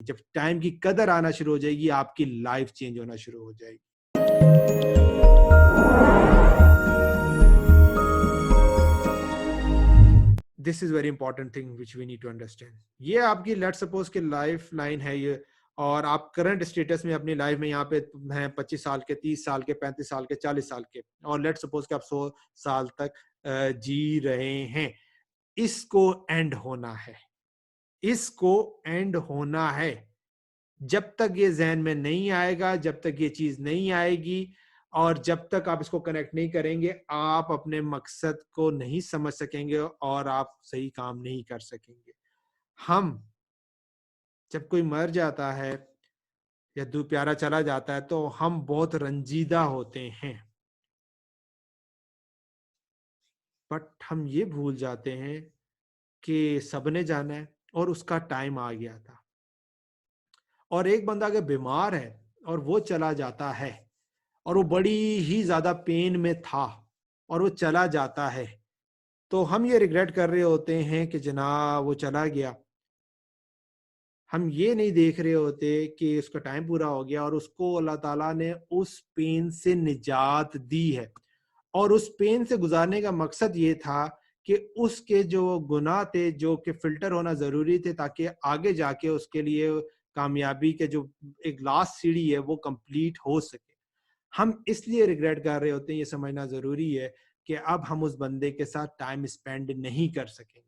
जब टाइम की कदर आना शुरू हो जाएगी, आपकी लाइफ चेंज होना शुरू हो जाएगी। This is very important thing which we need to understand. ये आपकी लेट सपोज के लाइफ लाइन है ये, और आप करंट स्टेटस में अपनी लाइफ में यहाँ पे हैं 25 साल के, 30 साल के, 35 साल के, 40 साल के, और लेट सपोज के आप 100 साल तक जी रहे हैं। इसको एंड होना है, इसको एंड होना है। जब तक ये जहन में नहीं आएगा, जब तक ये चीज नहीं आएगी, और जब तक आप इसको कनेक्ट नहीं करेंगे, आप अपने मकसद को नहीं समझ सकेंगे और आप सही काम नहीं कर सकेंगे। हम जब कोई मर जाता है या दूर प्यारा चला जाता है तो हम बहुत रंजीदा होते हैं, बट हम ये भूल जाते हैं कि सबने जाना है और उसका टाइम आ गया था। और एक बंदा अगर बीमार है और वो चला जाता है और वो बड़ी ही ज्यादा पेन में था और वो चला जाता है, तो हम ये रिग्रेट कर रहे होते हैं कि जनाब वो चला गया। हम ये नहीं देख रहे होते कि उसका टाइम पूरा हो गया और उसको अल्लाह ताला ने उस पेन से निजात दी है, और उस पेन से गुजारने का मकसद ये था कि उसके जो गुनाह थे, जो कि फिल्टर होना जरूरी थे, ताकि आगे जाके उसके लिए कामयाबी के जो एक लास्ट सीढ़ी है वो कंप्लीट हो सके। हम इसलिए रिग्रेट कर रहे होते हैं, ये समझना जरूरी है कि अब हम उस बंदे के साथ टाइम स्पेंड नहीं कर सकेंगे।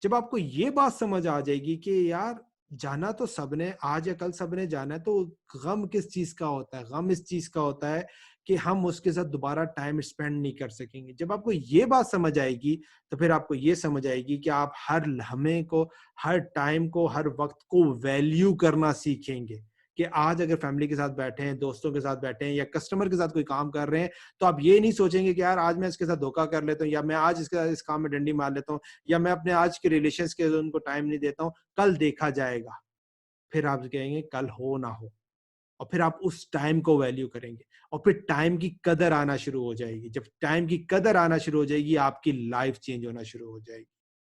जब आपको ये बात समझ आ जाएगी कि यार जाना तो सबने, आज या कल सबने जाना है, तो गम किस चीज का होता है? गम इस चीज का होता है कि हम उसके साथ दोबारा टाइम स्पेंड नहीं कर सकेंगे। जब आपको ये बात समझ आएगी तो फिर आपको ये समझ आएगी कि आप हर लम्हे को, हर टाइम को, हर वक्त को वैल्यू करना सीखेंगे। कि आज अगर फैमिली के साथ बैठे हैं, दोस्तों के साथ बैठे हैं, या कस्टमर के साथ कोई काम कर रहे हैं, तो आप ये नहीं सोचेंगे कि यार आज मैं इसके साथ धोखा कर लेता हूँ, या मैं आज इसके इस काम में डंडी मार लेता हूँ, या मैं अपने आज के रिलेशंस के उनको टाइम नहीं देता हूँ, कल देखा जाएगा। फिर आप कहेंगे कल हो ना हो, और फिर आप उस टाइम को वैल्यू करेंगे, और फिर टाइम की कदर आना शुरू हो जाएगी। जब टाइम की कदर आना शुरू हो जाएगी, आपकी लाइफ चेंज होना शुरू हो जाएगी।